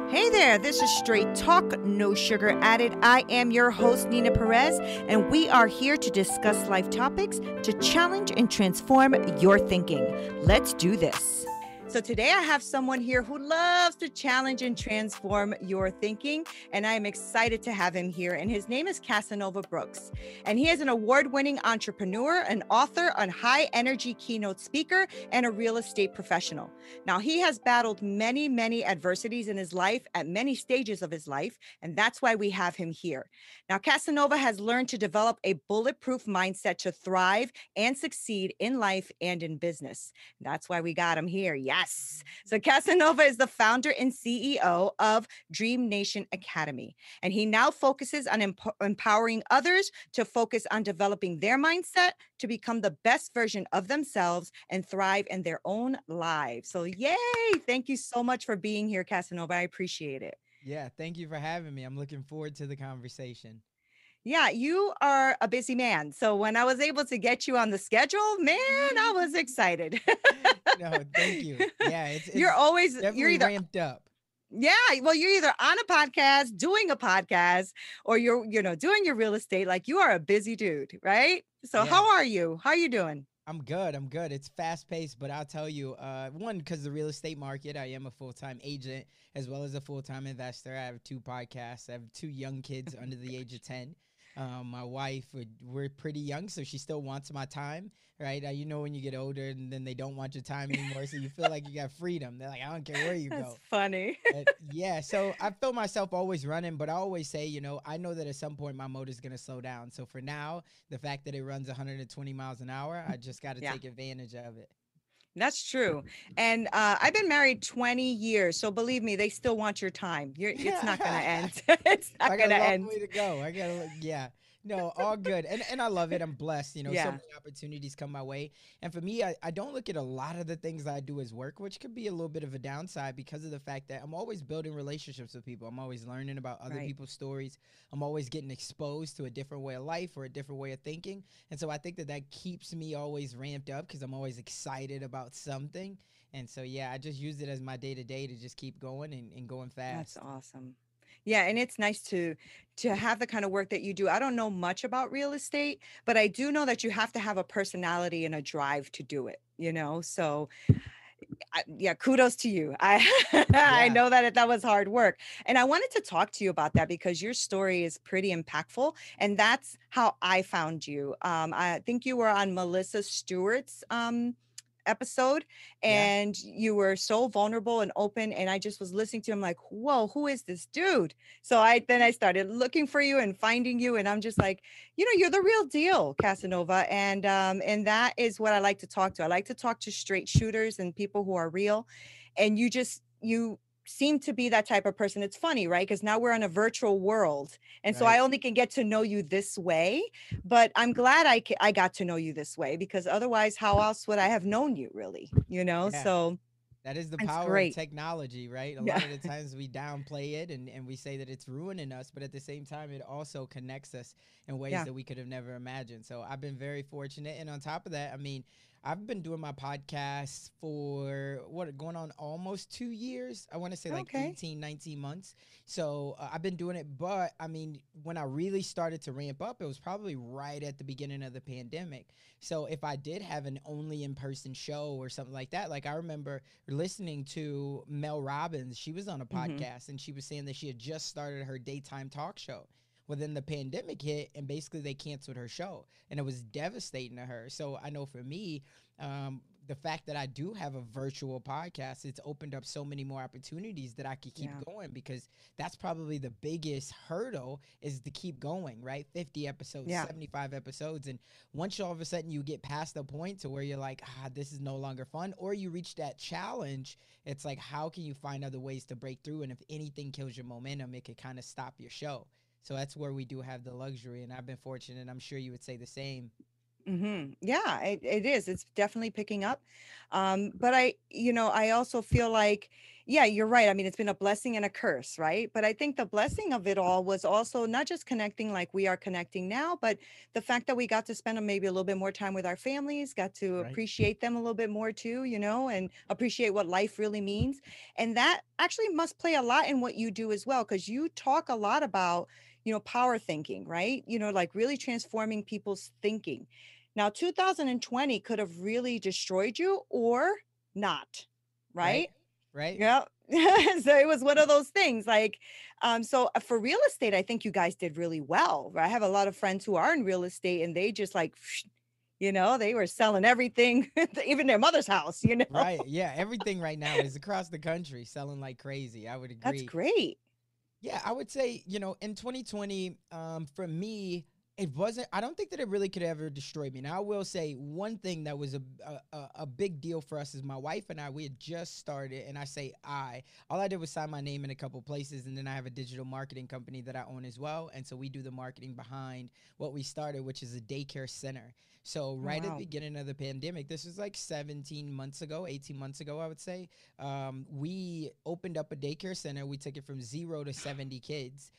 Hey there, this is Straight Talk, No Sugar Added. I am your host, Nina Perez, and we are here to discuss life topics to challenge and transform your thinking. Let's do this. So today I have someone here who loves to challenge and transform your thinking, and I am excited to have him here. And his name is Casanova Brooks, and he is an award-winning entrepreneur, an author, a high-energy keynote speaker, and a real estate professional. Now, he has battled many adversities in his life at many stages of his life, and that's why we have him here. Now, Casanova has learned to develop a bulletproof mindset to thrive and succeed in life and in business. That's why we got him here. Yes. So Casanova is the founder and CEO of Dream Nation Academy, and he now focuses on empowering others to focus on developing their mindset to become the best version of themselves and thrive in their own lives. So yay! Thank you so much for being here, Casanova. I appreciate it. Yeah, thank you for having me. I'm looking forward to the conversation. Yeah, you are a busy man. So when I was able to get you on the schedule, man, I was excited. No, thank you. Yeah, You're it's always, you're definitely either, ramped up. yeah, well, you're either on a podcast, doing a podcast, or you're doing your real estate. Like you are a busy dude, right? So Yeah, how are you? How are you doing? I'm good. I'm good. It's fast paced, but I'll tell you, one, because the real estate market, I am a full time agent as well as a full time investor. I have two podcasts. I have two young kids under the age of 10. My wife, we're pretty young, so she still wants my time, right? You know, when you get older and then they don't want your time anymore, so you feel like you got freedom. They're like, I don't care where you That's go. funny. Yeah, so I feel myself always running, but I always say, I know that at some point my motor's going to slow down. So for now, the fact that it runs 120 miles an hour, I just got to Yeah. take advantage of it. That's true. And I've been married 20 years. So believe me, they still want your time. It's not going to end. It's not I got going a to long end. way to go. Yeah. No, all good. And I love it. I'm blessed. So Yeah. many opportunities come my way. And for me, I don't look at a lot of the things I do as work, which could be a little bit of a downside because of the fact that I'm always building relationships with people. I'm always learning about other Right. people's stories. I'm always getting exposed to a different way of life or a different way of thinking. And so I think that keeps me always ramped up because I'm always excited about something. And so, yeah, I just use it as my day to day to just keep going and going That's fast. awesome. Yeah, and it's nice to have the kind of work that you do. I don't know much about real estate, but I do know that you have to have a personality and a drive to do it. So yeah, kudos to you. I I Yeah. know that that was hard work. And I wanted to talk to you about that because your story is pretty impactful, and that's how I found you. I think you were on Melissa Stewart's episode, Yeah. and you were so vulnerable and open, and I just was listening to him like, whoa, who is this dude? So I started looking for you and finding you, and I'm just like, you're the real deal, Casanova. And that is what I like to talk to. I like to talk to straight shooters and people who are real. And you seem to be that type of person. It's funny, right? Because now we're in a virtual world, and so I Right. only can get to know you this way. But I'm glad I got to know you this way, because otherwise, how else would I have known you, really? Yeah. So That is the it's power of great. technology, right? A Yeah. lot of the times we downplay it and we say that it's ruining us, but at the same time, it also connects us in ways Yeah. that we could have never imagined. So I've been very fortunate. And on top of that, I mean, I've been doing my podcast for going on almost 2 years. I want to say like Okay. 18, 19 months. So I've been doing it. But I mean, when I really started to ramp up, it was probably right at the beginning of the pandemic. So if I did have an only in person show or something like that, like I remember listening to Mel Robbins. She was on a Hmm. podcast and she was saying that she had just started her daytime talk show. Well, then the pandemic hit and basically they canceled her show and it was devastating to her. So I know for me, the fact that I do have a virtual podcast, it's opened up so many more opportunities that I could keep Yeah. going because that's probably the biggest hurdle is to keep going, right? 50 episodes, Yeah. 75 episodes. And once all of a sudden you get past the point to where you're like, this is no longer fun, or you reach that challenge, it's like, how can you find other ways to break through? And if anything kills your momentum, it could kind of stop your show. So that's where we do have the luxury. And I've been fortunate. I'm sure you would say the same. Yeah, it is. It's definitely picking up. But I also feel like, yeah, you're right. I mean, it's been a blessing and a curse, right? But I think the blessing of it all was also not just connecting like we are connecting now, but the fact that we got to spend maybe a little bit more time with our families, got to Right. appreciate them a little bit more too, and appreciate what life really means. And that actually must play a lot in what you do as well, because you talk a lot about, power thinking, right? Like really transforming people's thinking. Now, 2020 could have really destroyed you or not, Right. right? Right. Yeah. So it was one of those things like, for real estate, I think you guys did really well. Right? I have a lot of friends who are in real estate and they just like, they were selling everything, even their mother's house. Right. Yeah. Everything right now is across the country selling like crazy. I would That's agree. great. Yeah, I would say, in 2020, for me, it wasn't, I don't think that it really could ever destroy me. Now, I will say one thing that was a big deal for us is my wife and I, we had just started, and I say all I did was sign my name in a couple places, and then I have a digital marketing company that I own as well. And so we do the marketing behind what we started, which is a daycare center. So Oh, right at the wow. beginning of the pandemic, this was like 17 months ago, 18 months ago, I would say. We opened up a daycare center. We took it from 0 to 70 kids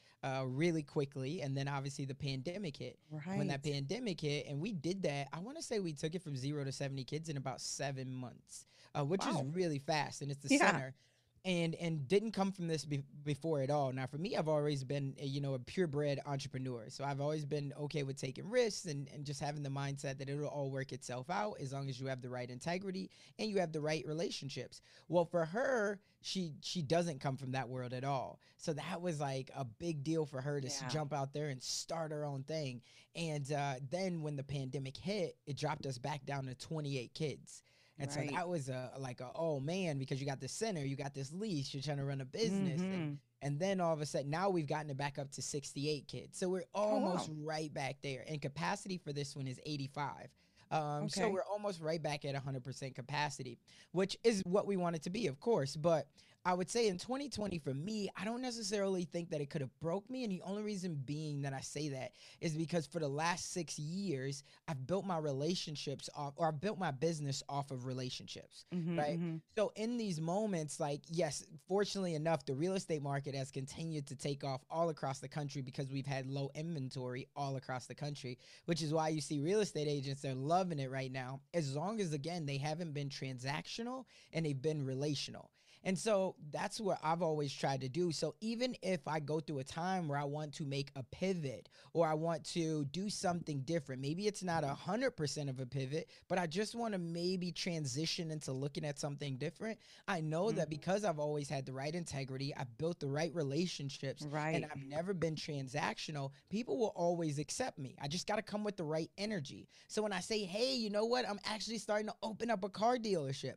really quickly. And then obviously the pandemic hit. When that Right. pandemic hit, and we did that, I want to say we took it from 0 to 70 kids in about 7 months, which is Wow. really fast. And it's the Yeah. center. And didn't come from this before at all. Now, for me, I've always been a purebred entrepreneur, so I've always been okay with taking risks and just having the mindset that it'll all work itself out as long as you have the right integrity and you have the right relationships. Well, for her, she doesn't come from that world at all, so that was like a big deal for her to Yeah. jump out there and start her own thing. And then when the pandemic hit, it dropped us back down to 28 kids. And so Right. that was like oh man, because you got this center, you got this lease, you're trying to run a business, Mm-hmm. and then all of a sudden now we've gotten it back up to 68 kids. So we're Oh, almost wow. right back there. And capacity for this one is 85. So Okay. we're almost right back at 100% capacity, which is what we want it to be, of course. But I would say in 2020 for me, I don't necessarily think that it could have broke me. And the only reason being that I say that is because for the last 6 years, I've built my relationships off, or I've built my business off of relationships, Mm-hmm. right? Mm-hmm. So in these moments, like, yes, fortunately enough, the real estate market has continued to take off all across the country because we've had low inventory all across the country, which is why you see real estate agents, they're loving it right now, as long as, again, they haven't been transactional and they've been relational. And so that's what I've always tried to do. So even if I go through a time where I want to make a pivot or I want to do something different, maybe it's not 100% of a pivot, but I just want to maybe transition into looking at something different. I know that Mm-hmm. because I've always had the right integrity, I've built the right relationships, and Right. I've never been transactional, people will always accept me. I just got to come with the right energy. So when I say, hey, you know what? I'm actually starting to open up a car dealership.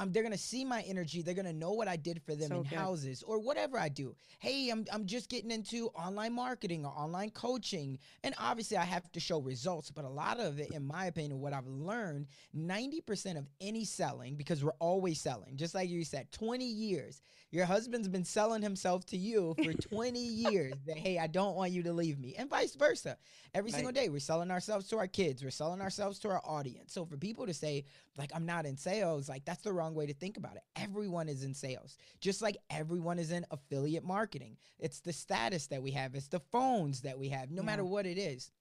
They're gonna see my energy. They're gonna know what I did for them So in good. houses or whatever I do. Hey, I'm just getting into online marketing or online coaching, and obviously I have to show results. But a lot of it, in my opinion, what I've learned, 90% of any selling, because we're always selling, just like you said, 20 years. Your husband's been selling himself to you for 20 years. That hey, I don't want you to leave me, and vice versa. Every single Right. day, we're selling ourselves to our kids. We're selling ourselves to our audience. So for people to say, like, I'm not in sales, like, that's the wrong way to think about it. Everyone is in sales, just like everyone is in affiliate marketing. It's the status that we have, it's the phones that we have, no Yeah. matter what it is.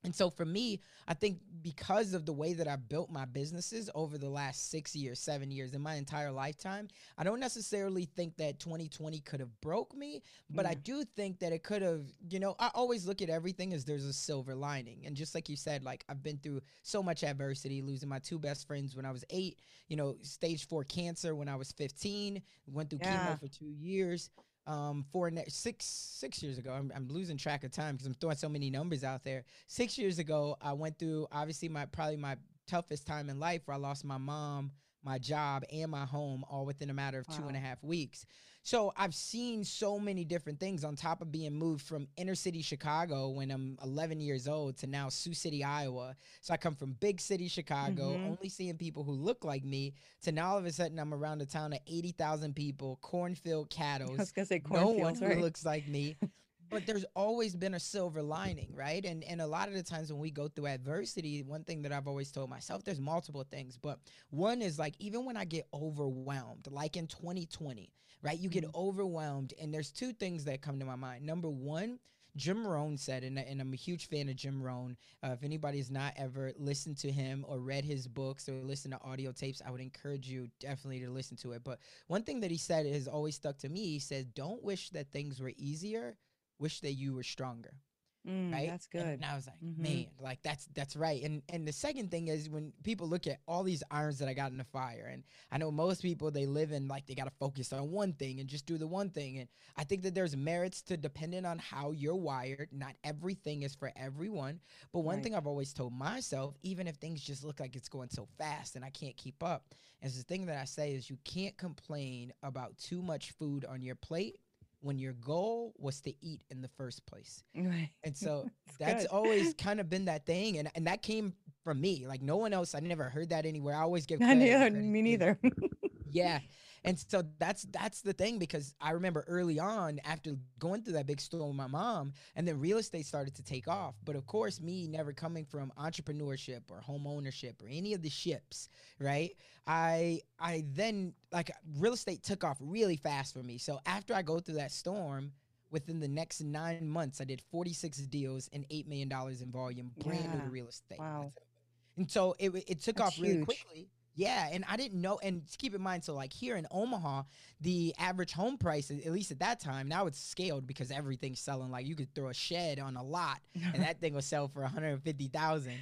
And so for me, I think because of the way that I built my businesses over the last 6 years, 7 years, in my entire lifetime, I don't necessarily think that 2020 could have broke me, but I Yeah. do think that it could have, I always look at everything as there's a silver lining. And just like you said, like I've been through so much adversity, losing my two best friends when I was 8, stage 4 cancer when I was 15, went through Yeah. chemo for 2 years. 6 years ago, I'm losing track of time because I'm throwing so many numbers out there. 6 years ago, I went through obviously probably my toughest time in life, where I lost my mom, my job, and my home all within a matter of two and Wow. a half weeks. So I've seen so many different things on top of being moved from inner city Chicago when I'm 11 years old to now Sioux City, Iowa. So I come from big city Chicago, Mm-hmm. only seeing people who look like me, to now all of a sudden I'm around a town of 80,000 people, cornfield I cattle, was gonna say no one cornfields, who right? looks like me. but there's always been a silver lining, right? And a lot of the times when we go through adversity, one thing that I've always told myself, there's multiple things, but one is like, even when I get overwhelmed, like in 2020, right? You get overwhelmed, and there's two things that come to my mind. Number one, Jim Rohn said, and I'm a huge fan of Jim Rohn. If anybody has not ever listened to him or read his books or listened to audio tapes, I would encourage you definitely to listen to it. But one thing that he said has always stuck to me. He said, don't wish that things were easier, wish that you were stronger. Right. That's good. And I was like, man, like that's right. And the second thing is, when people look at all these irons that I got in the fire, and I know most people, they live in like, they got to focus on one thing and just do the one thing. And I think that there's merits to, depending on how you're wired, not everything is for everyone. But one thing I've always told myself, even if things just look like it's going so fast and I can't keep up, is the thing that I say is, you can't complain about too much food on your plate when your goal was to eat in the first place. Right. And so that's always kind of been that thing. And that came from me. Like, no one else, I never heard that anywhere. I always give credit. Me neither. Yeah. And so that's the thing, because I remember early on, after going through that big storm with my mom, and then real estate started to take off. But of course, me never coming from entrepreneurship or home ownership or any of the ships, right? I then, like, real estate took off really fast for me. So after I go through that storm, within the next 9 months, I did 46 deals and $8 million in volume, brand new to real estate. Wow. And so it took off really huge. quickly. Yeah, and I didn't know, and keep in mind, so like here in Omaha, the average home price, at least at that time, now it's scaled because everything's selling. Like, you could throw a shed on a lot and that thing will sell for $150,000.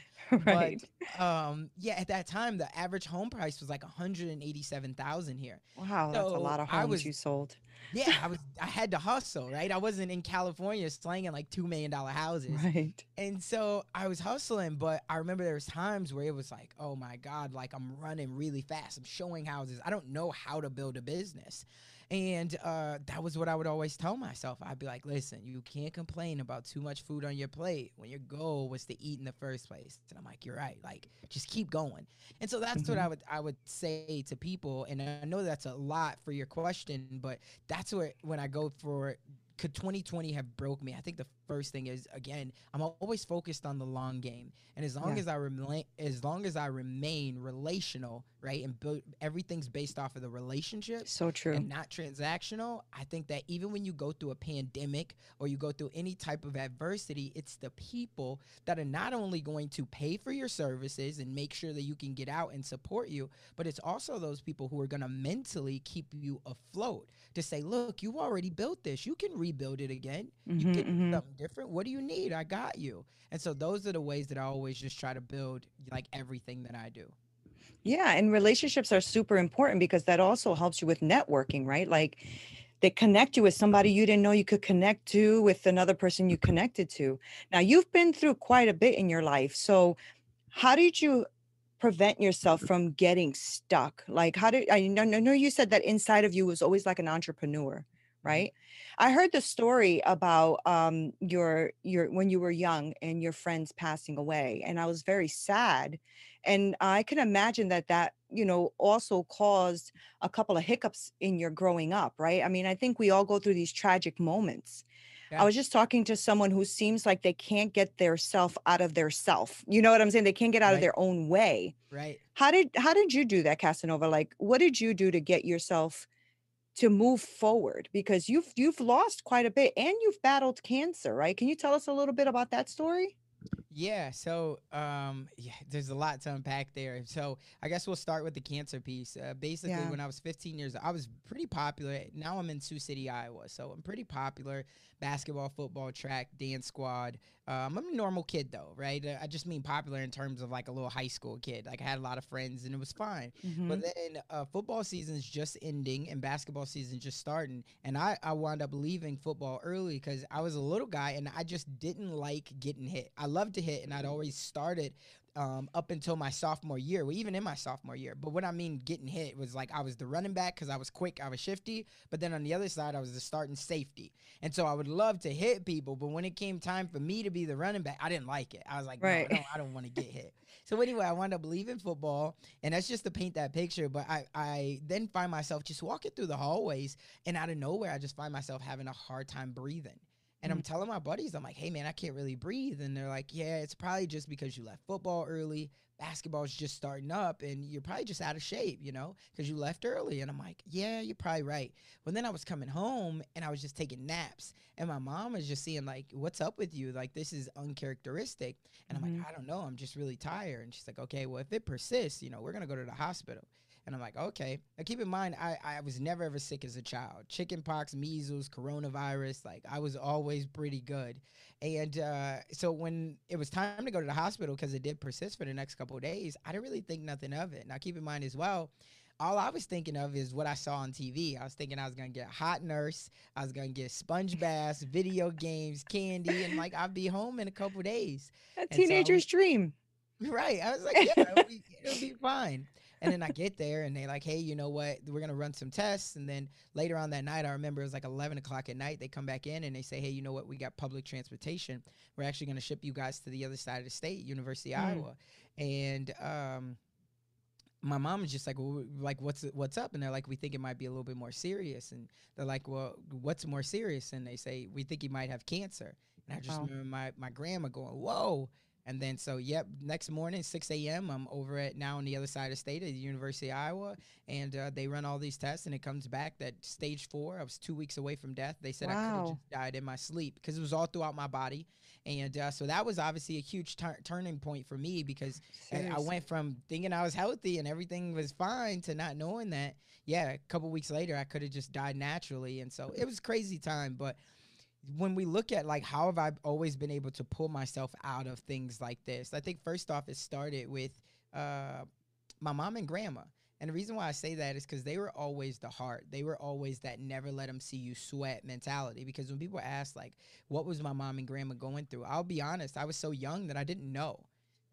Right. But yeah, at that time, the average home price was like $187,000 here. Wow, that's a lot of homes you sold. Yeah, I had to hustle, right? I wasn't in California slanging like $2 million houses. Right. And so I was hustling, but I remember there was times where it was like, oh my God, like, I'm running really fast. I'm showing houses. I don't know how to build a business. And that was what I would always tell myself. I'd be like, listen, you can't complain about too much food on your plate when your goal was to eat in the first place. And I'm like, you're right. Like, just keep going. And so that's what I would say to people. And I know that's a lot for your question, but that's where, when I go for, could 2020 have broke me? I think the first thing is, again, I'm always focused on the long game. And as long as I remain relational, right, and everything's based off of the relationship, so true, and not transactional, I think that even when you go through a pandemic or you go through any type of adversity, it's the people that are not only going to pay for your services and make sure that you can get out and support you, but it's also those people who are going to mentally keep you afloat, to say, look, you've already built this. You can rebuild it again. You get something different. What do you need? I got you. And so those are the ways that I always just try to build, like, everything that I do. Yeah. And relationships are super important, because that also helps you with networking, right? Like, they connect you with somebody you didn't know you could connect to, with another person you connected to. Now, you've been through quite a bit in your life. So how did you prevent yourself from getting stuck? Like, I know you said that inside of you was always like an entrepreneur, right? I heard the story about your when you were young and your friends passing away, and I was very sad. And I can imagine that also caused a couple of hiccups in your growing up, right? I mean, I think we all go through these tragic moments. Yeah. I was just talking to someone who seems like they can't get their self out of their self. You know what I'm saying? They can't get out of their own way. Right. How did you do that, Casanova? Like, what did you do to get yourself to move forward? Because you've lost quite a bit, and you've battled cancer, right? Can you tell us a little bit about that story? Yeah. So, there's a lot to unpack there. So I guess we'll start with the cancer piece. Basically, when I was 15 years old, I was pretty popular. Now I'm in Sioux City, Iowa. So I'm pretty popular. Basketball, football, track, dance squad. I'm a normal kid though, right? I just mean popular in terms of like a little high school kid. Like, I had a lot of friends and it was fine. But then football season's just ending and basketball season just starting. And I wound up leaving football early because I was a little guy and I just didn't like getting hit. I loved to hit, and I'd always started up until my sophomore year, well, even in my sophomore year. But what I mean getting hit was like I was the running back because I was quick, I was shifty, but then on the other side, I was the starting safety. And so I would love to hit people, but when it came time for me to be the running back, I didn't like it. I was like, no, I don't want to get hit. So anyway, I wound up leaving football, and that's just to paint that picture. But I then find myself just walking through the hallways, and out of nowhere, I just find myself having a hard time breathing. And I'm telling my buddies, I'm like, hey, man, I can't really breathe. And they're like, yeah, it's probably just because you left football early. Basketball is just starting up and you're probably just out of shape, because you left early. And I'm like, yeah, you're probably right. But then I was coming home and I was just taking naps. And my mom was just seeing, like, what's up with you? Like, this is uncharacteristic. And I'm like, I don't know. I'm just really tired. And she's like, okay, well, if it persists, we're going to go to the hospital. And I'm like, okay. Now, keep in mind, I was never, ever sick as a child. Chicken pox, measles, coronavirus. Like, I was always pretty good. And so when it was time to go to the hospital, because it did persist for the next couple of days, I didn't really think nothing of it. Now, keep in mind as well, all I was thinking of is what I saw on TV. I was thinking I was going to get a hot nurse. I was going to get sponge baths, video games, candy, and, like, I'd be home in a couple of days. A teenager's dream. Right. I was like, yeah, it'll be fine. And then I get there and they like, hey, you know what? We're going to run some tests. And then later on that night, I remember it was like 11 o'clock at night. They come back in and they say, hey, you know what? We got public transportation. We're actually going to ship you guys to the other side of the state, University of Iowa. And my mom is just like, well, like, what's up? And they're like, we think it might be a little bit more serious. And they're like, well, what's more serious? And they say, we think he might have cancer. And I just remember my grandma going, whoa. And then, so, next morning, 6 a.m., I'm over now on the other side of the state at the University of Iowa, and they run all these tests, and it comes back that stage 4, I was 2 weeks away from death. They said I could have just died in my sleep because it was all throughout my body. And so that was obviously a huge turning point for me because I went from thinking I was healthy and everything was fine to not knowing that, a couple weeks later, I could have just died naturally. And so it was a crazy time, but when we look at, like, how have I always been able to pull myself out of things like this, I think first off, it started with my mom and grandma. And the reason why I say that is because they were always the heart. They were always that never let them see you sweat mentality. Because when people ask, like, what was my mom and grandma going through? I'll be honest, I was so young that I didn't know.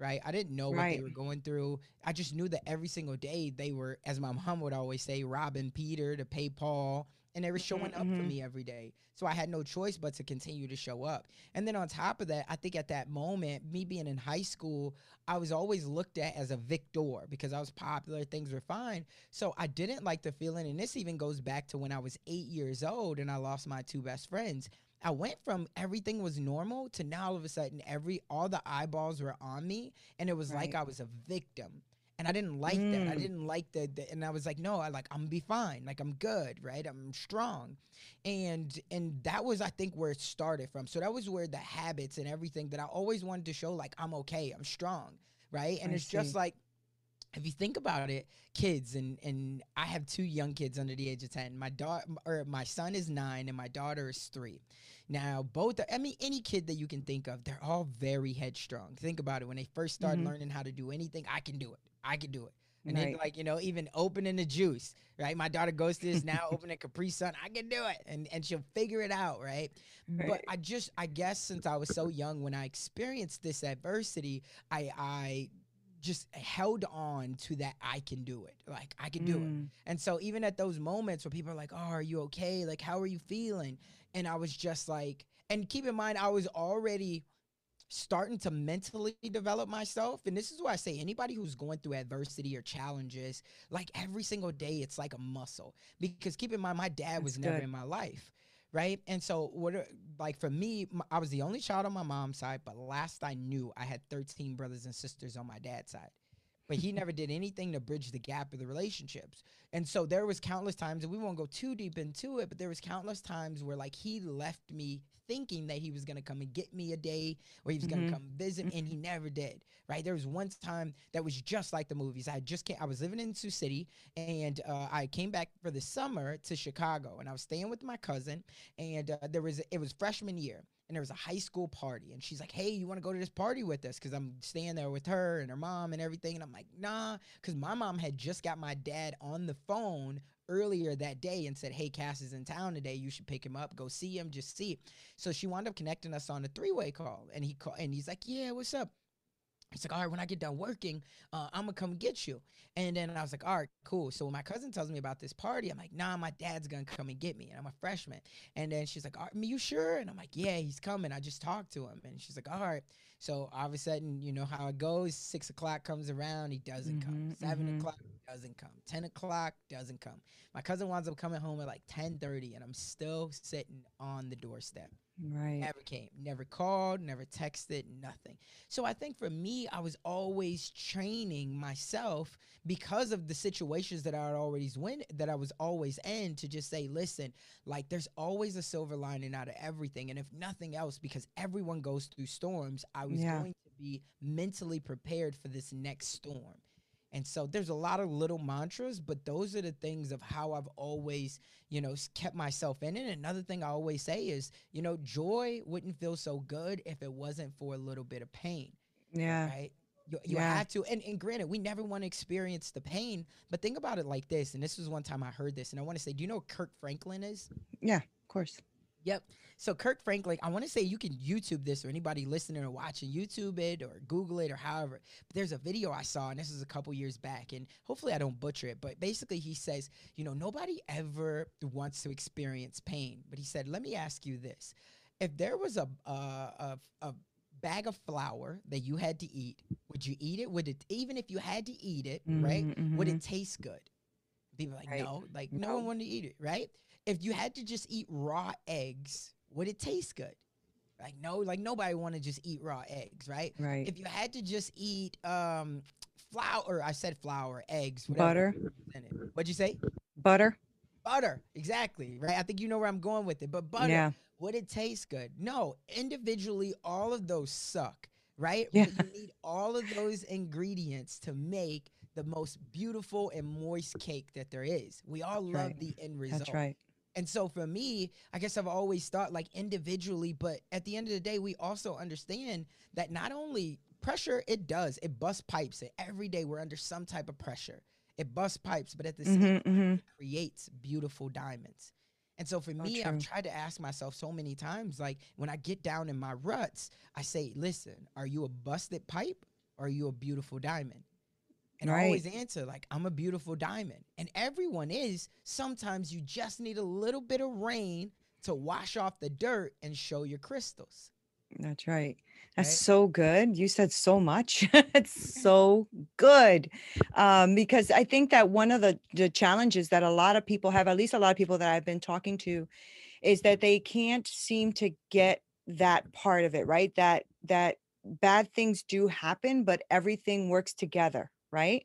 Right? I didn't know what they were going through. I just knew that every single day they were, as my mom would always say, robbing Peter to pay Paul. And they were showing up for me every day. So I had no choice but to continue to show up. And then on top of that, I think at that moment, me being in high school, I was always looked at as a victor because I was popular, things were fine. So I didn't like the feeling, and this even goes back to when I was 8 years old and I lost my 2 best friends. I went from everything was normal to now all of a sudden all the eyeballs were on me, and it was like I was a victim. And I didn't like that. I didn't like and I was like, no, I'm gonna be fine. Like, I'm good, right? I'm strong. And that was, I think, where it started from. So that was where the habits and everything that I always wanted to show, like, I'm okay, I'm strong, right? And it's just like, if you think about it, kids, and I have 2 young kids under the age of 10. My son is 9 and my daughter is 3. Now, any kid that you can think of, they're all very headstrong. Think about it. When they first start learning how to do anything, I can do it. And then, like, even opening the juice, right? My daughter goes to this now, opening Capri Sun, I can do it. And she'll figure it out, right? But I guess since I was so young, when I experienced this adversity, I just held on to that I can do it. Like, I can do it. And so even at those moments where people are like, oh, are you okay? Like, how are you feeling? And I was just like, and keep in mind, I was already starting to mentally develop myself. And this is why I say anybody who's going through adversity or challenges, like, every single day, it's like a muscle. Because keep in mind, my dad was never in my life. Right. And so for me, I was the only child on my mom's side. But last I knew, I had 13 brothers and sisters on my dad's side. But he never did anything to bridge the gap of the relationships. And so there was countless times, and we won't go too deep into it, but there was countless times where, like, he left me thinking that he was going to come and get me a day or he was going to come visit, and he never did, right? There was one time that was just like the movies. I was living in Sioux City, and I came back for the summer to Chicago, and I was staying with my cousin, and it was freshman year. And there was a high school party. And she's like, hey, you want to go to this party with us? Because I'm staying there with her and her mom and everything. And I'm like, nah. Because my mom had just got my dad on the phone earlier that day and said, hey, Cass is in town today. You should pick him up. Go see him. Just see. So she wound up connecting us on a 3-way call. And he's like, yeah, what's up? He's like, all right, when I get done working, I'm going to come get you. And then I was like, all right, cool. So when my cousin tells me about this party, I'm like, nah, my dad's going to come and get me. And I'm a freshman. And then she's like, are you sure? And I'm like, yeah, he's coming. I just talked to him. And she's like, all right. So all of a sudden, you know how it goes. 6 o'clock comes around. He doesn't come. 7 o'clock, doesn't come. 10 o'clock, doesn't come. My cousin winds up coming home at like 10:30, and I'm still sitting on the doorstep. Right. Never came, never called, never texted, nothing. So I think for me, I was always training myself because of the situations that I was always in, to just say, listen, like there's always a silver lining out of everything. And if nothing else, because everyone goes through storms, I was Yeah. going to be mentally prepared for this next storm. And so there's a lot of little mantras, but those are the things of how I've always, kept myself in it. Another thing I always say is, joy wouldn't feel so good if it wasn't for a little bit of pain, Yeah. right? You Yeah. have to, and granted, we never want to experience the pain, but think about it like this. And this was one time I heard this, and I want to say, do you know what Kirk Franklin is? Yeah. Of course. Yep. So Kirk Franklin, I want to say you can YouTube this, or anybody listening or watching, YouTube it or Google it or however. But there's a video I saw, and this is a couple years back, and hopefully I don't butcher it. But basically he says, nobody ever wants to experience pain. But he said, let me ask you this. If there was a bag of flour that you had to eat, would you eat it? Would it, even if you had to eat it, right? Would Mm-hmm. it taste good? People are like, Right. no, like no one No. wanted to eat it, right? If you had to just eat raw eggs, would it taste good? Like, no, like nobody want to just eat raw eggs, right? Right. If you had to just eat flour, or I said flour, eggs, whatever Butter. was in it. What'd you say? Butter. Butter, exactly, right? I think you know where I'm going with it. But butter, Yeah. would it taste good? No, individually, all of those suck, right? Yeah. But you need all of those ingredients to make the most beautiful and moist cake that there is. We all That's love right. the end That's result. right. And so for me, I guess I've always thought like individually, but at the end of the day, we also understand that not only pressure, it busts pipes. And every day we're under some type of pressure. It busts pipes, but at the same Mm-hmm. time, Mm-hmm. it creates beautiful diamonds. And so for So me, I've true. tried to ask myself so many times, like when I get down in my ruts, I say, listen, are you a busted pipe or are you a beautiful diamond? And I Right. always answer like, I'm a beautiful diamond. And everyone is. Sometimes you just need a little bit of rain to wash off the dirt and show your crystals, That's right. That's right? so good. You said so much. It's so good. Because I think that one of the challenges that a lot of people have, at least a lot of people that I've been talking to, is that they can't seem to get that part of it, right? That bad things do happen, but everything works together, right?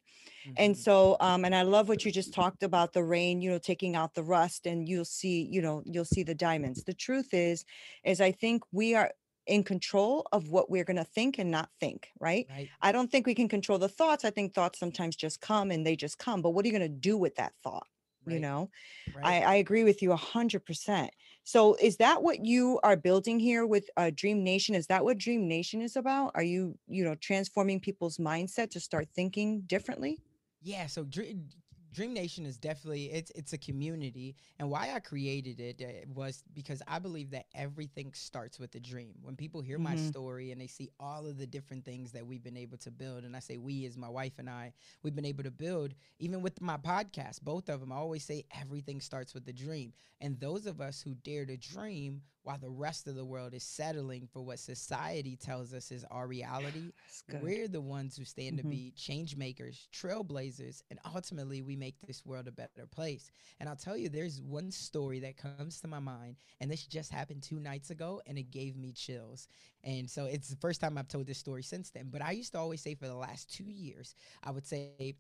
And Mm-hmm. so, and I love what you just talked about, the rain, taking out the rust, and you'll see the diamonds. The truth is I think we are in control of what we're going to think and not think, right? Right, I don't think we can control the thoughts. I think thoughts sometimes just come and they just come, but what are you going to do with that thought? You right, know, right. I agree with you 100%. So is that what you are building here with Dream Nation? Is that what Dream Nation is about? Are you, transforming people's mindset to start thinking differently? Yeah, so Dream Nation is definitely it's a community, and why I created it was because I believe that everything starts with a dream. When people hear my Mm-hmm. story and they see all of the different things that we've been able to build, and I say we as my wife and I, we've been able to build, even with my podcast, both of them, I always say everything starts with a dream. And those of us who dare to dream while the rest of the world is settling for what society tells us is our reality, That's good. we're the ones who stand to Mm-hmm. be change makers, trailblazers, and ultimately we make this world a better place. And I'll tell you, there's one story that comes to my mind, and this just happened 2 nights ago, and it gave me chills. And so it's the first time I've told this story since then. But I used to always say for the last 2 years, I would say,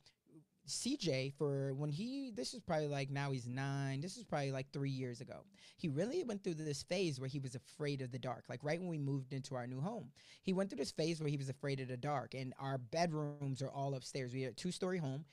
CJ, for when this is probably like now he's 9, this is probably like 3 years ago. He really went through this phase where he was afraid of the dark. Like right when we moved into our new home, he went through this phase where he was afraid of the dark. And our bedrooms are all upstairs. We have a 2-story home.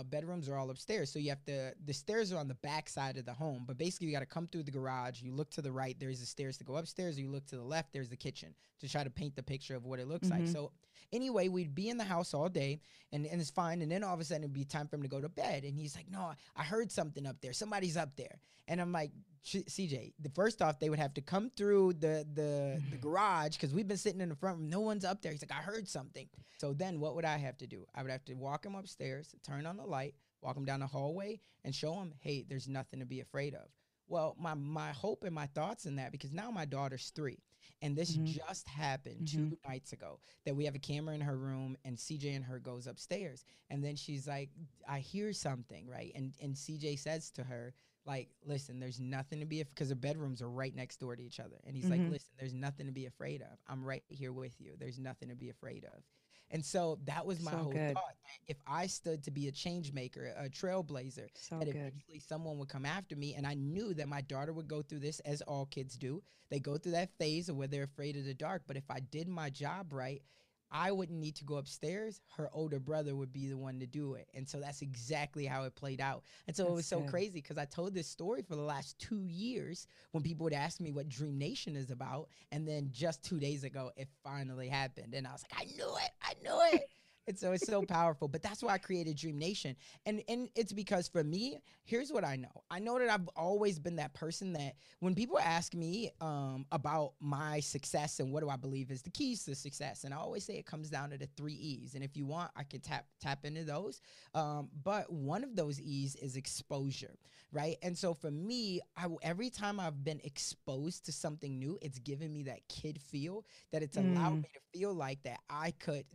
Bedrooms are all upstairs. So you have the stairs are on the back side of the home. But basically, you got to come through the garage. You look to the right, there's the stairs to go upstairs. Or you look to the left, there's the kitchen to try to paint the picture of what it looks like. Mm-hmm. So anyway, we'd be in the house all day and it's fine. And then all of a sudden it'd be time for him to go to bed. And he's like, no, I heard something up there. Somebody's up there. And I'm like, CJ, the first off, they would have to come through the garage because we've been sitting in the front room. No one's up there. He's like, I heard something. So then what would I have to do? I would have to walk him upstairs, turn on the light, walk him down the hallway, and show him, hey, there's nothing to be afraid of. Well, my hope and my thoughts in that, because now my daughter's 3, and this Mm-hmm. just happened Mm-hmm. 2 nights ago, that we have a camera in her room, and CJ and her goes upstairs, and then she's like, I hear something, right? And CJ says to her, like, listen, there's nothing to be, because the bedrooms are right next door to each other. And he's like, Mm-hmm. listen, there's nothing to be afraid of. I'm right here with you. There's nothing to be afraid of. And so that was my So whole good. thought. If I stood to be a change maker, a trailblazer, So that good. eventually someone would come after me. And I knew that my daughter would go through this, as all kids do. They go through that phase of where they're afraid of the dark. But if I did my job right, I wouldn't need to go upstairs. Her older brother would be the one to do it. And so that's exactly how it played out. And so it was That's so good. crazy, because I told this story for the last 2 years when people would ask me what Dream Nation is about. And then just 2 days ago, it finally happened. And I was like, I knew it. I knew it. And so it's so powerful. But that's why I created Dream Nation. And it's because for me, here's what I know. I know that I've always been that person that when people ask me about my success and what do I believe is the keys to success, and I always say it comes down to the 3 E's. And if you want, I can tap into those. But one of those E's is exposure, right? And so for me, every time I've been exposed to something new, it's given me that kid feel, that it's allowed Mm. me to feel like that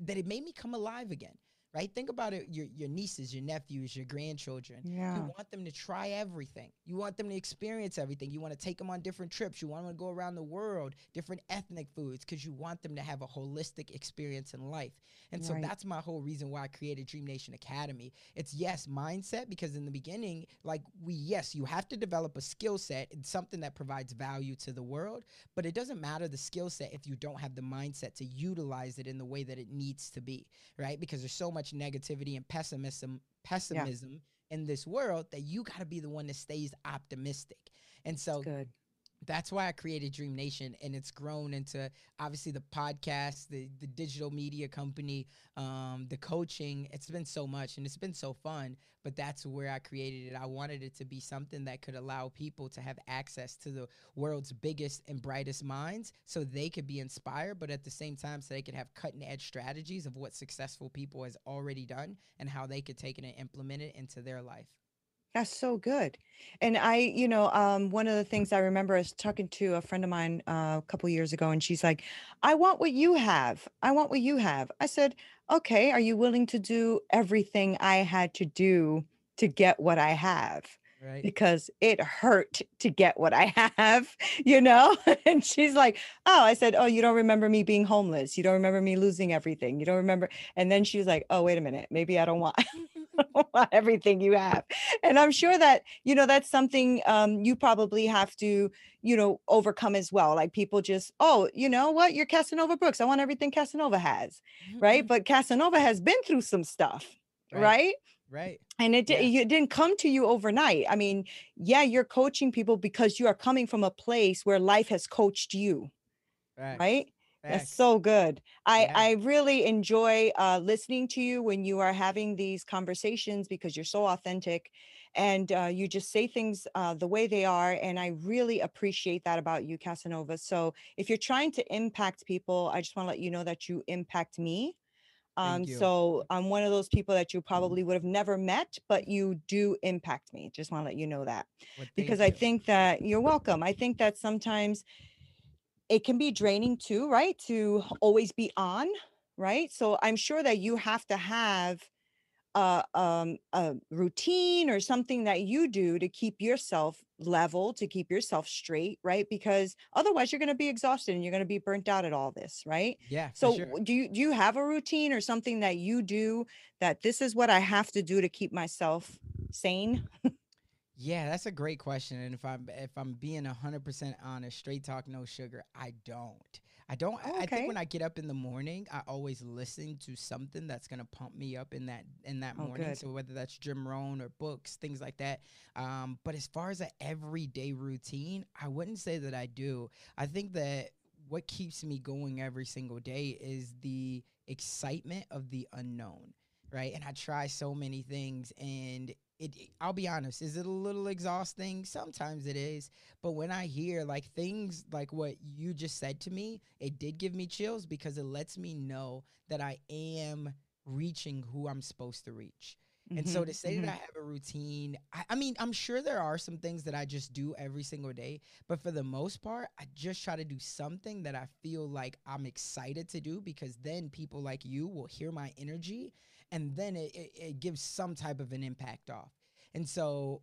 it made me come alive again. Right? Think about it, your nieces, your nephews, your grandchildren. You Yeah. want them to try everything. You want them to experience everything. You want to take them on different trips. You want them to go around the world, different ethnic foods, because you want them to have a holistic experience in life. And so Right. that's my whole reason why I created Dream Nation Academy. It's, yes, mindset, because in the beginning, like yes, you have to develop a skill set. It's something that provides value to the world, but it doesn't matter the skill set if you don't have the mindset to utilize it in the way that it needs to be, right? Because there's so much negativity and Yeah. pessimism in this world that you got to be the one that stays optimistic. And It's so good. that's why I created Dream Nation, and it's grown into obviously the podcast, the digital media company, the coaching. It's been so much, and it's been so fun. But that's where I created it. I wanted it to be something that could allow people to have access to the world's biggest and brightest minds, so they could be inspired, but at the same time, so they could have cutting edge strategies of what successful people has already done and how they could take it and implement it into their life. That's so good. And one of the things I remember is talking to a friend of mine a couple years ago, and she's like, I want what you have. I want what you have. I said, okay, are you willing to do everything I had to do to get what I have? Right. Because it hurt to get what I have, you know? And she's like, oh, I said, oh, you don't remember me being homeless. You don't remember me losing everything. You don't remember. And then she was like, oh, wait a minute. Maybe I don't want, want everything you have. And I'm sure that, that's something you probably have to, overcome as well. Like people just, oh, you know what? You're Casanova Brooks. I want everything Casanova has. Right. But Casanova has been through some stuff. Right. Right. Right. And Yeah. it didn't come to you overnight. I mean, yeah, you're coaching people because you are coming from a place where life has coached you. Facts. Right. That's Facts. so good. Yeah. I really enjoy listening to you when you are having these conversations because you're so authentic and you just say things the way they are. And I really appreciate that about you, Casanova. So if you're trying to impact people, I just want to let you know that you impact me. Thank you. So I'm one of those people that you probably would have never met, but you do impact me. Just want to let you know that Well, because thank I you. think that you're welcome. I think that sometimes it can be draining too, right? To always be on, right? So I'm sure that you have to have a routine or something that you do to keep yourself level, to keep yourself straight, right? Because otherwise you're going to be exhausted and you're going to be burnt out at all this, right? Yeah, for So sure. do you have a routine or something that you do that this is what I have to do to keep myself sane? Yeah, that's a great question. And if I'm being 100% honest, straight talk, no sugar, I don't. I don't. Oh, I think okay. when I get up in the morning, I always listen to something that's gonna pump me up in that Oh, morning. good. So whether that's Jim Rohn or books, things like that. But as far as an everyday routine, I wouldn't say that I do. I think that what keeps me going every single day is the excitement of the unknown, right? And I try so many things, and I'll be honest, is it a little exhausting? Sometimes it is. But when I hear like things like what you just said to me, it did give me chills because it lets me know that I am reaching who I'm supposed to reach. And Mm-hmm, so to say that mm-hmm. I have a routine, I mean, I'm sure there are some things that I just do every single day, but for the most part, I just try to do something that I feel like I'm excited to do, because then people like you will hear my energy, and then it gives some type of an impact off. And so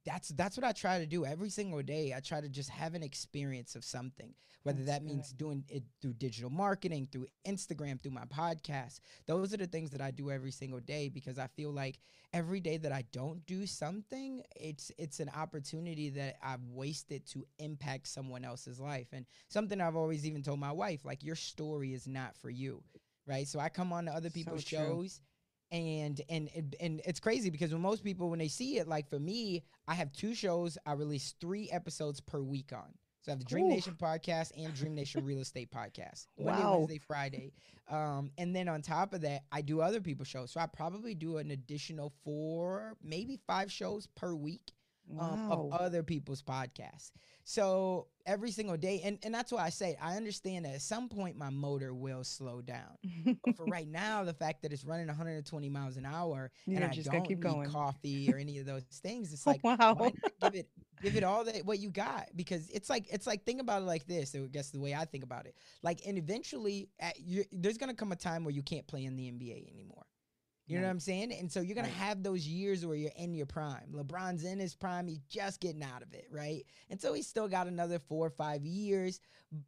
that's what I try to do every single day. I try to just have an experience of something, whether that means doing it through digital marketing, through Instagram, through my podcast. Those are the things that I do every single day, because I feel like every day that I don't do something, it's an opportunity that I've wasted to impact someone else's life. And something I've always even told my wife, like, your story is not for you, right? So I come on to other people's shows. And it's crazy, because when most people, when they see it, like for me, I have 2 shows. I release 3 episodes per week on. So I have the Dream Nation podcast and Dream Nation Real Estate podcast. Monday, Wednesday, Friday. And then on top of that, I do other people's shows. So I probably do an additional 4, maybe 5 shows per week. Of other people's podcasts. So every single day, and that's why I say, I understand that at some point my motor will slow down. But for right now, the fact that it's running 120 miles an hour and I don't need coffee or any of those things, it's like, why not give it all that what you got? Because it's like think about it like this. I guess the way I think about it, like, and eventually there's gonna come a time where you can't play in the NBA anymore. You know what I'm saying? And so you're going to have those years where you're in your prime. LeBron's in his prime. He's just getting out of it, right? And so he's still got another 4 or 5 years.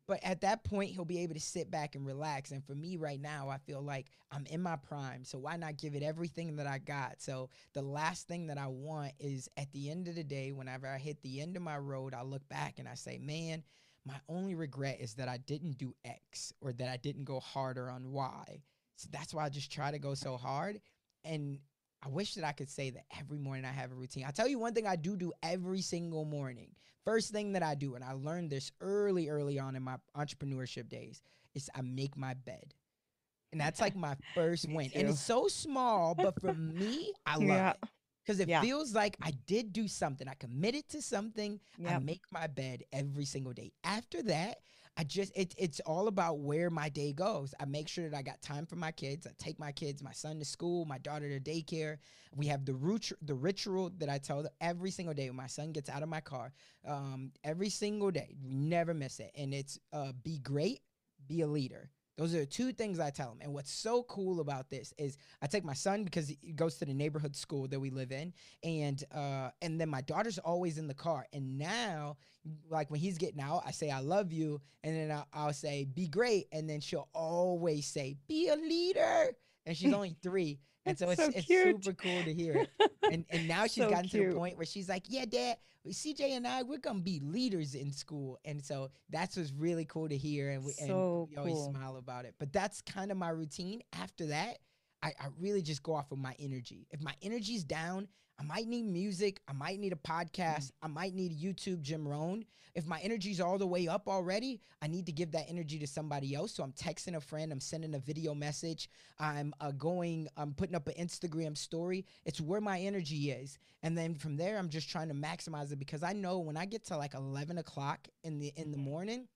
But at that point, he'll be able to sit back and relax. And for me right now, I feel like I'm in my prime. So why not give it everything that I got? So the last thing that I want is, at the end of the day, whenever I hit the end of my road, I look back and I say, man, my only regret is that I didn't do X, or that I didn't go harder on Y. So that's why I just try to go so hard. And I wish that I could say that every morning I have a routine. I'll tell you one thing I do every single morning. First thing that I do, and I learned this early on in my entrepreneurship days, is I make my bed. And that's like my first win. And it's so small, but for me, I love it. Because it feels like I did do something. I committed to something. I make my bed every single day. After that, it's all about where my day goes. I make sure that I got time for my kids. I take my kids, my son to school, my daughter to daycare. We have the ritual that I tell them every single day when my son gets out of my car. Every single day, we never miss it. And it's be great, be a leader. Those are the 2 things I tell him. And what's so cool about this is I take my son, because he goes to the neighborhood school that we live in. And then my daughter's always in the car. And now, like, when he's getting out, I say, I love you. And then I'll say, be great. And then she'll always say, be a leader. And she's only 3. And so it's super cool to hear it. And now she's gotten to the point where she's like, yeah, Dad, CJ and I, we're going to be leaders in school. And so that's what's really cool to hear. And we always smile about it. But that's kind of my routine. After that, I really just go off of my energy. If my energy's down, I might need music. I might need a podcast. I might need YouTube Jim Rohn. If my energy's all the way up already, I need to give that energy to somebody else. So I'm texting a friend. I'm sending a video message. I'm putting up an Instagram story. It's where my energy is. And then from there, I'm just trying to maximize it, because I know when I get to like 11 o'clock in the morning,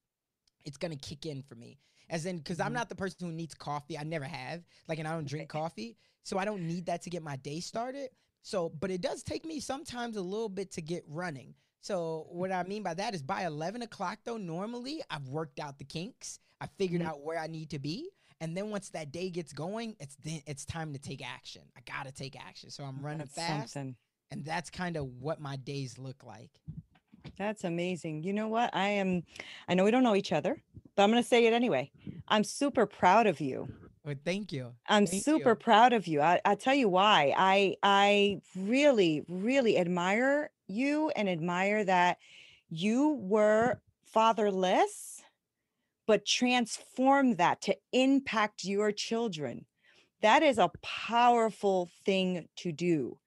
it's going to kick in for me. As in, because I'm not the person who needs coffee. I never have. Like, and I don't drink coffee. So I don't need that to get my day started. So, but it does take me sometimes a little bit to get running. So what I mean by that is, by 11 o'clock, though, normally I've worked out the kinks. I figured out where I need to be. And then once that day gets going, it's time to take action. I got to take action. So I'm running fast. And that's kind of what my days look like. That's amazing. You know what? I know we don't know each other, but I'm going to say it anyway. I'm super proud of you. Well, thank you. I'm super proud of you. I tell you why. I really, really admire you, and admire that you were fatherless, but transformed that to impact your children. That is a powerful thing to do.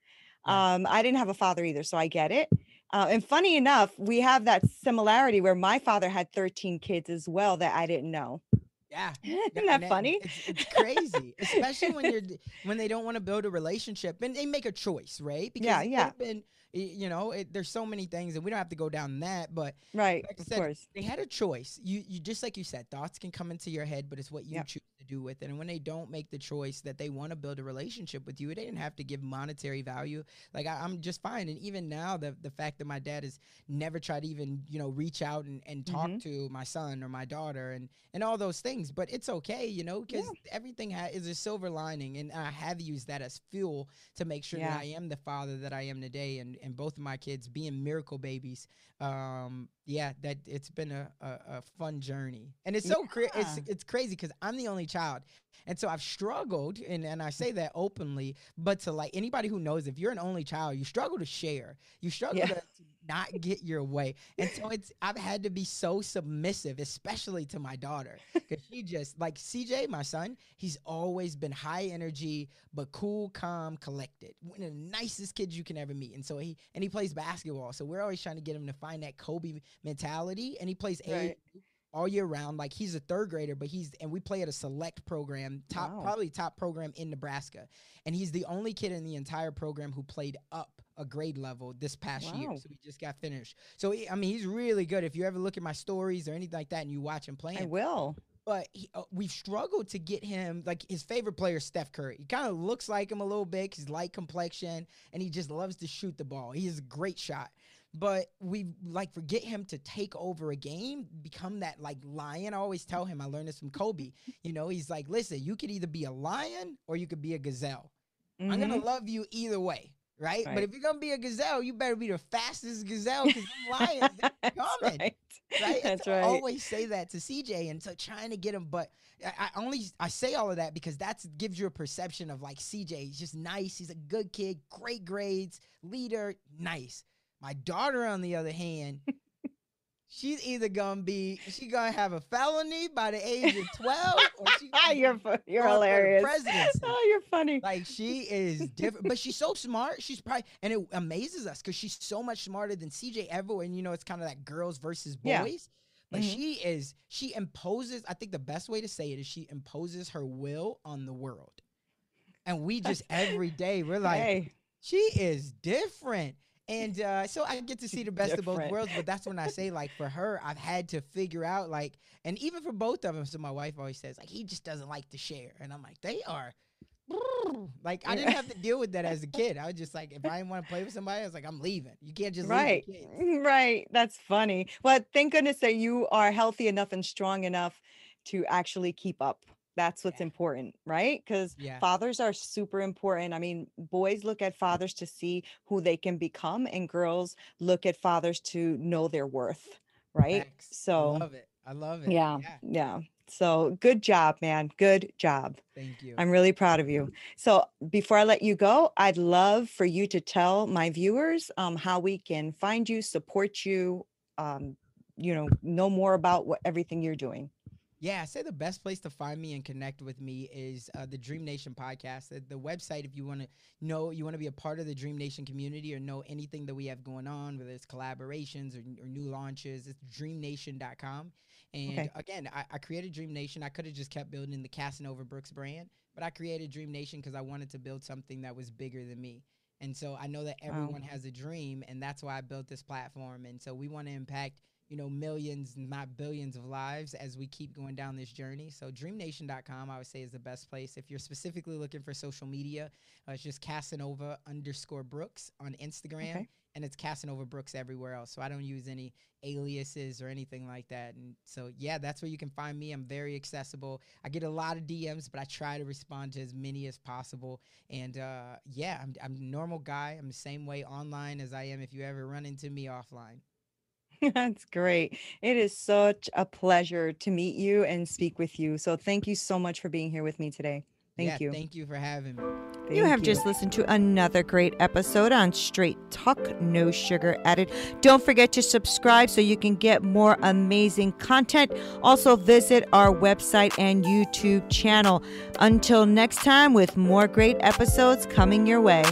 I didn't have a father either, so I get it. And funny enough, we have that similarity where my father had 13 kids as well that I didn't know. Yeah. Isn't that funny? It's crazy, especially when they don't want to build a relationship and they make a choice, right? Because there's so many things, and we don't have to go down that, but right, like I said, they had a choice. You just like you said, thoughts can come into your head, but it's what you choose to do with it. And when they don't make the choice that they want to build a relationship with you, they didn't have to give monetary value. Like I'm just fine. And even now, the fact that my dad has never tried to even, you know, reach out and talk to my son or my daughter and all those things, but it's okay, you know, because everything is a silver lining. And I have used that as fuel to make sure that I am the father that I am today. And both of my kids being miracle babies. That it's been a fun journey. And it's so it's crazy because I'm the only child. And so I've struggled, and I say that openly, but to like anybody who knows, if you're an only child, you struggle to share. You struggle to not get your way. And so I've had to be so submissive, especially to my daughter. Because she just, like CJ, my son, he's always been high energy, but cool, calm, collected. One of the nicest kids you can ever meet. And so he plays basketball. So we're always trying to get him to find that Kobe mentality. And he plays all year round. Like he's a third grader, but we play at a select program, probably top program in Nebraska. And he's the only kid in the entire program who played up a grade level this past year. So we just got finished. So, he's really good. If you ever look at my stories or anything like that and you watch him playing. I will. But we've struggled to get him, like his favorite player is Steph Curry. He kind of looks like him a little bit. He's light complexion and he just loves to shoot the ball. He has a great shot. But we forget him to take over a game, become that like lion. I always tell him, I learned this from Kobe. You know, he's like, listen, you could either be a lion or you could be a gazelle. I'm going to love you either way. Right? But if you're going to be a gazelle, you better be the fastest gazelle because them lions, they're coming. Right? That's right. right. I always say that to CJ. And so trying to get him, but I say all of that because that gives you a perception of like CJ. He's just nice. He's a good kid, great grades, leader, nice. My daughter, on the other hand, she's either gonna have a felony by the age of 12, or you're hilarious. Presidency. Oh, you're funny. Like she is different, but she's so smart. She's probably, and it amazes us because she's so much smarter than CJ ever. And it's kind of that girls versus boys. But she imposes. I think the best way to say it is she imposes her will on the world, and we just every day we're like, she is different. And so I get to see the best of both worlds, but that's when I say, like, for her, I've had to figure out, like, and even for both of them, so my wife always says, like, he just doesn't like to share. And I'm like, they are, like, I didn't have to deal with that as a kid. I was just like, if I didn't want to play with somebody, I was like, I'm leaving. You can't just leave the kids. Right. That's funny. Well, thank goodness that you are healthy enough and strong enough to actually keep up. That's what's important, right? Because fathers are super important. I mean, boys look at fathers to see who they can become, and girls look at fathers to know their worth, right? Thanks. So I love it. Yeah. So good job, man. Good job. Thank you. I'm really proud of you. So before I let you go, I'd love for you to tell my viewers how we can find you, support you, know more about everything you're doing. Yeah, I say the best place to find me and connect with me is the Dream Nation podcast. The website, if you want to be a part of the Dream Nation community or know anything that we have going on, whether it's collaborations or new launches, it's dreamnation.com. And again, I created Dream Nation. I could have just kept building the Casanova Brooks brand, but I created Dream Nation because I wanted to build something that was bigger than me. And so I know that everyone has a dream, and that's why I built this platform. And so we want to impact millions, not billions of lives as we keep going down this journey. So dreamnation.com, I would say, is the best place. If you're specifically looking for social media, it's just Casanova_Brooks on Instagram, and it's Casanova Brooks everywhere else. So I don't use any aliases or anything like that. And so, that's where you can find me. I'm very accessible. I get a lot of DMs, but I try to respond to as many as possible. And I'm a normal guy. I'm the same way online as I am if you ever run into me offline. That's great. It is such a pleasure to meet you and speak with you. So thank you so much for being here with me today. Thank you. Thank you for having me. You have just listened to another great episode on Straight Talk, No Sugar Added. Don't forget to subscribe so you can get more amazing content. Also visit our website and YouTube channel. Until next time, with more great episodes coming your way.